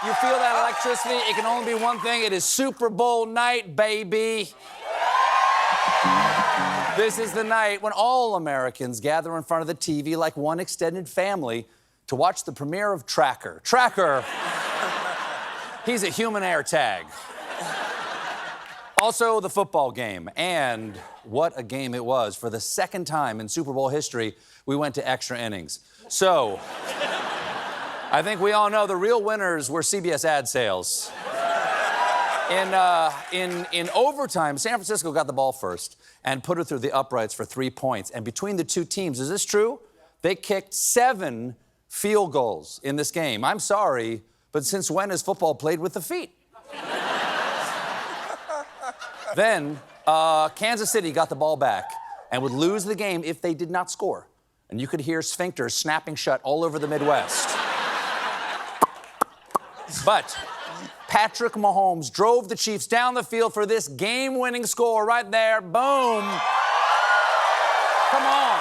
You feel that electricity? It can only be one thing. It is Super Bowl night, baby. This is the night when all Americans gather in front of the TV like one extended family to watch the premiere of Tracker. Tracker, he's a human air tag. Also, the football game. And what a game it was. For the second time in Super Bowl history, we went to extra innings. So, I think we all know the real winners were CBS ad sales. In overtime, San Francisco got the ball first and put it through the uprights for 3 points. And between the two teams, is this true? They kicked 7 field goals in this game. I'm sorry, but since when is football played with the feet? Then, Kansas City got the ball back and would lose the game if they did not score. And you could hear sphincters snapping shut all over the Midwest. But Patrick Mahomes drove the Chiefs down the field for this game-winning score right there. Boom. Come on.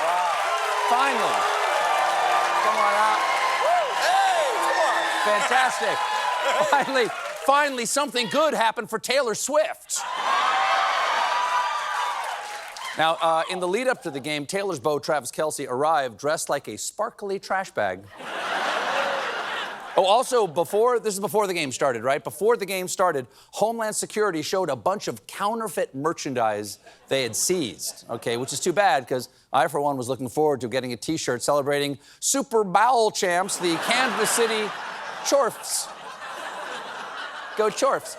Wow. Finally. Come on out. Hey, come on. Fantastic. Finally, something good happened for Taylor Swift. Now, in the lead-up to the game, Taylor's beau, Travis Kelce, arrived dressed like a sparkly trash bag. Oh, also, this is before the game started, right? Before the game started, Homeland Security showed a bunch of counterfeit merchandise they had seized, okay, which is too bad, because I, for one, was looking forward to getting a T-shirt celebrating Super Bowl champs, the Kansas City Chorfs. Go Chorfs.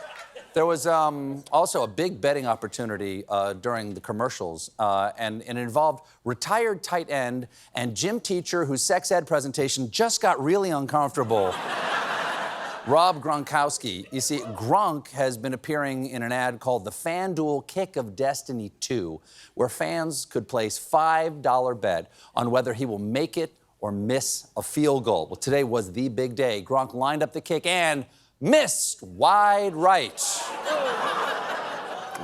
There was also a big betting opportunity during the commercials, and it involved retired tight end and gym teacher whose sex ed presentation just got really uncomfortable. Rob Gronkowski. You see, Gronk has been appearing in an ad called the FanDuel Kick of Destiny 2, where fans could place $5 bet on whether he will make it or miss a field goal. Well, today was the big day. Gronk lined up the kick and missed wide right.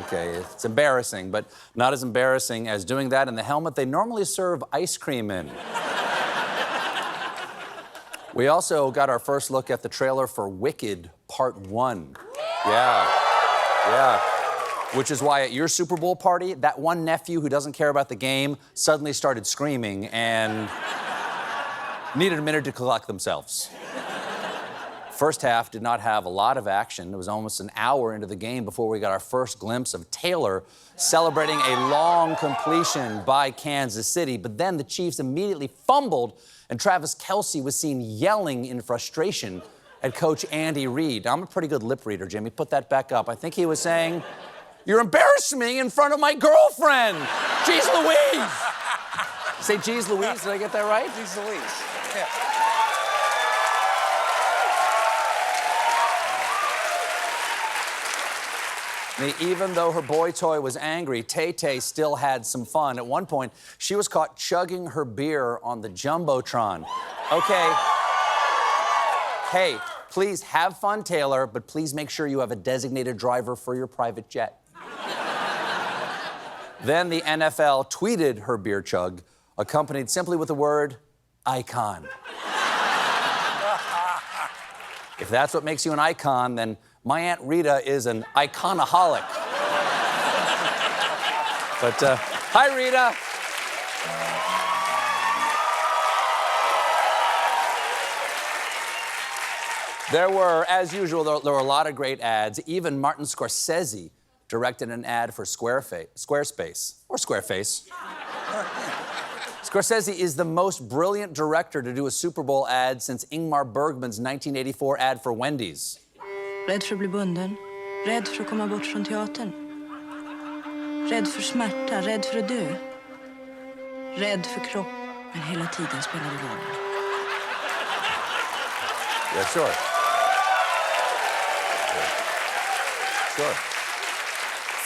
Okay, it's embarrassing, but not as embarrassing as doing that in the helmet they normally serve ice cream in. We also got our first look at the trailer for Wicked Part 1. Yeah. Which is why at your Super Bowl party, that one nephew who doesn't care about the game suddenly started screaming and needed a minute to collect themselves. First half did not have a lot of action. It was almost an hour into the game before we got our first glimpse of Taylor celebrating a long completion by Kansas City. But then the Chiefs immediately fumbled, and Travis Kelce was seen yelling in frustration at Coach Andy Reid. I'm a pretty good lip reader, Jimmy. Put that back up. I think he was saying, "You're embarrassing me in front of my girlfriend. Jeez Louise." Say Jeez Louise. Did I get that right? Jeez Louise. Yeah. Even though her boy toy was angry, Tay-Tay still had some fun. At one point, she was caught chugging her beer on the Jumbotron. Okay. Hey, please have fun, Taylor, but please make sure you have a designated driver for your private jet. Then the NFL tweeted her beer chug, accompanied simply with the word, icon. If that's what makes you an icon, then my Aunt Rita is an iconaholic. But, hi, Rita. There were, as usual, there were a lot of great ads. Even Martin Scorsese directed an ad for Squarespace. Or Squareface. Scorsese is the most brilliant director to do a Super Bowl ad since Ingmar Bergman's 1984 ad for Wendy's. Rädd för att bli bunden. Rädd för att komma bort från teatern. Rädd för smärta. Rädd för att dö. Rädd för kropp. Men hela tiden spelar det roll. Yeah, sure. Sure.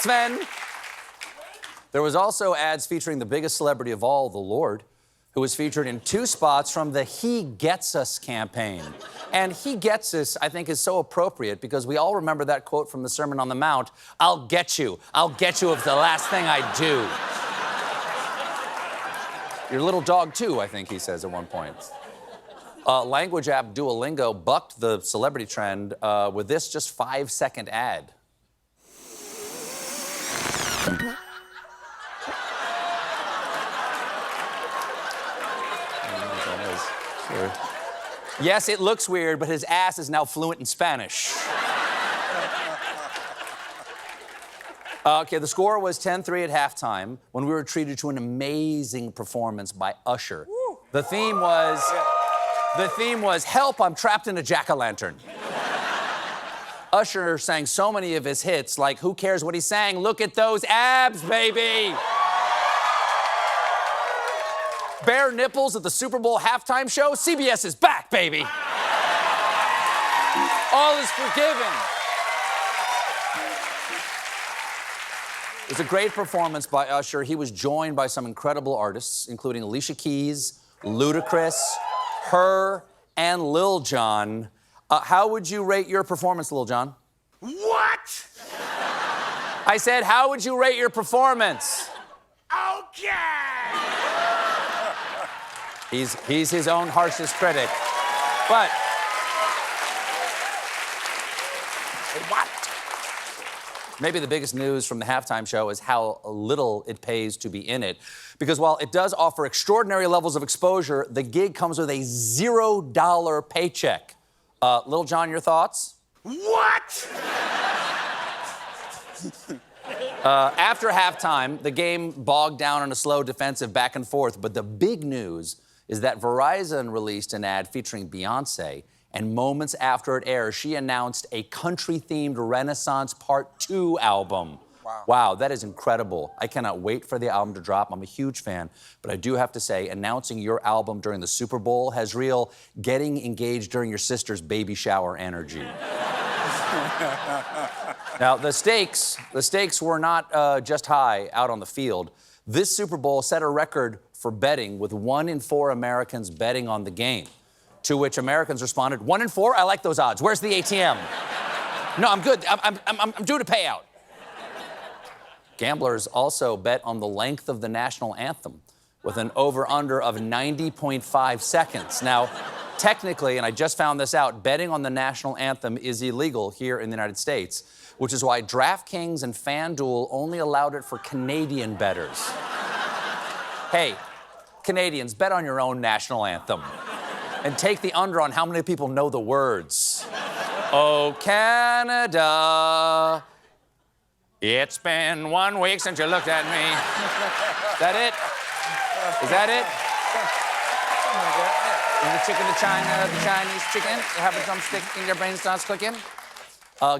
Sven. There was also ads featuring the biggest celebrity of all, the Lord, who was featured in 2 spots from the He Gets Us campaign. And He Gets Us, I think, is so appropriate because we all remember that quote from the Sermon on the Mount, I'll get you if the last thing I do. Your little dog, too, I think he says at one point. Language app Duolingo bucked the celebrity trend with this just 5-second ad. Sure. Yes, it looks weird, but his ass is now fluent in Spanish. Okay, the score was 10-3 at halftime when we were treated to an amazing performance by Usher. Woo. The theme was "Help, I'm trapped in a jack-o'-lantern." Usher sang so many of his hits, like "Who cares what he sang? Look at those abs, baby." Bare nipples at the Super Bowl halftime show. CBS is back, baby. All is forgiven. It was a great performance by Usher. He was joined by some incredible artists, including Alicia Keys, Ludacris, Her, and Lil Jon. How would you rate your performance, Lil Jon? What? I said, how would you rate your performance? Okay. He's his own harshest critic. But what? Maybe the biggest news from the halftime show is how little it pays to be in it. Because while it does offer extraordinary levels of exposure, the gig comes with a $0 paycheck. Lil Jon, your thoughts? What? After halftime, the game bogged down in a slow defensive back and forth, but the big news is that Verizon released an ad featuring Beyoncé, and moments after it aired, she announced a country-themed Renaissance Part 2 album. Wow, that is incredible. I cannot wait for the album to drop. I'm a huge fan, but I do have to say, announcing your album during the Super Bowl has real getting engaged during your sister's baby shower energy. Now, the stakes were not just high out on the field. This Super Bowl set a record for betting, with 1 in 4 Americans betting on the game. To which Americans responded, 1 in 4? I like those odds. Where's the ATM? No, I'm good. I'm due to pay out. Gamblers also bet on the length of the national anthem, with an over-under of 90.5 seconds. Now, technically, and I just found this out, betting on the national anthem is illegal here in the United States, which is why DraftKings and FanDuel only allowed it for Canadian bettors. Hey, Canadians, bet on your own national anthem. And take the under on how many people know the words. Oh, Canada, it's been 1 week since you looked at me. Is that it? Is that it? Is the chicken to China, the Chinese chicken? You have a drumstick and your brain starts clicking?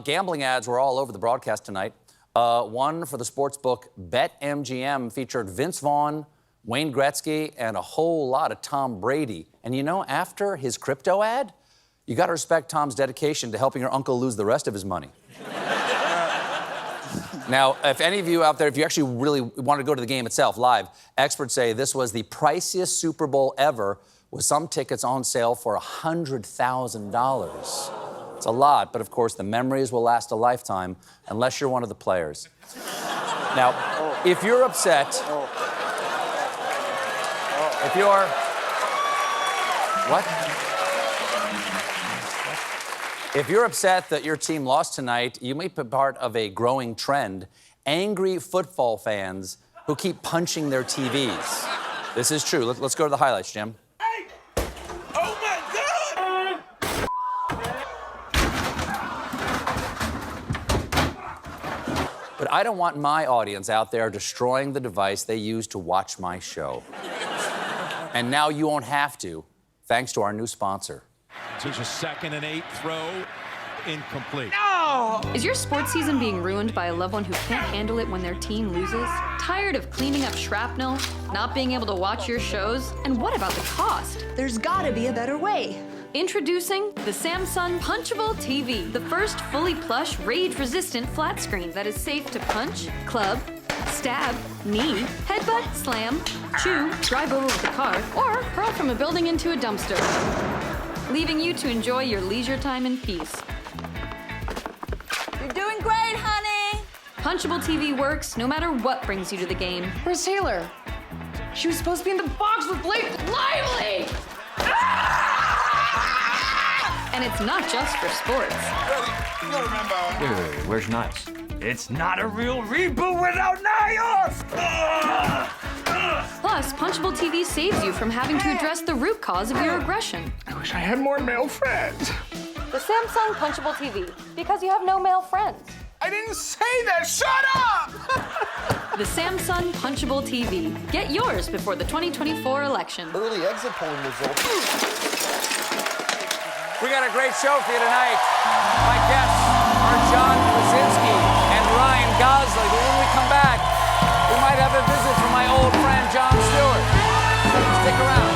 Gambling ads were all over the broadcast tonight. One for the sports book BetMGM featured Vince Vaughn, Wayne Gretzky, and a whole lot of Tom Brady. And you know, after his crypto ad, you gotta respect Tom's dedication to helping your uncle lose the rest of his money. Now, if any of you out there, if you actually really want to go to the game itself live, experts say this was the priciest Super Bowl ever, with some tickets on sale for $100,000. It's a lot, but of course, the memories will last a lifetime, unless you're one of the players. Now, if you're upset, if you're... What? If you're upset that your team lost tonight, you may be part of a growing trend. Angry football fans who keep punching their TVs. This is true. Let's go to the highlights, Jim. Hey! Oh, my God! But I don't want my audience out there destroying the device they use to watch my show. And now you won't have to, thanks to our new sponsor. There's a 2nd and 8 throw, incomplete. No! Is your sports season being ruined by a loved one who can't handle it when their team loses? Tired of cleaning up shrapnel, not being able to watch your shows? And what about the cost? There's gotta be a better way. Introducing the Samsung Punchable TV, the first fully plush, rage-resistant flat screen that is safe to punch, club, stab, knee, headbutt, slam, chew, drive over with a car, or hurl from a building into a dumpster, leaving you to enjoy your leisure time in peace. You're doing great, honey. Punchable TV works no matter what brings you to the game. Where's Taylor? She was supposed to be in the box with Blake Lively! Ah! And it's not just for sports. You'll remember. Wait, where's Niles? It's not a real reboot without Niles! Plus, Punchable TV saves you from having to address the root cause of your aggression. I wish I had more male friends. The Samsung Punchable TV, because you have no male friends. I didn't say that. Shut up! The Samsung Punchable TV. Get yours before the 2024 election. Early exit polling results. We got a great show for you tonight. My guests are John Krasinski and Ryan Gosling. But when we come back, we might have a visit from my old friend Jon Stewart. Stick around.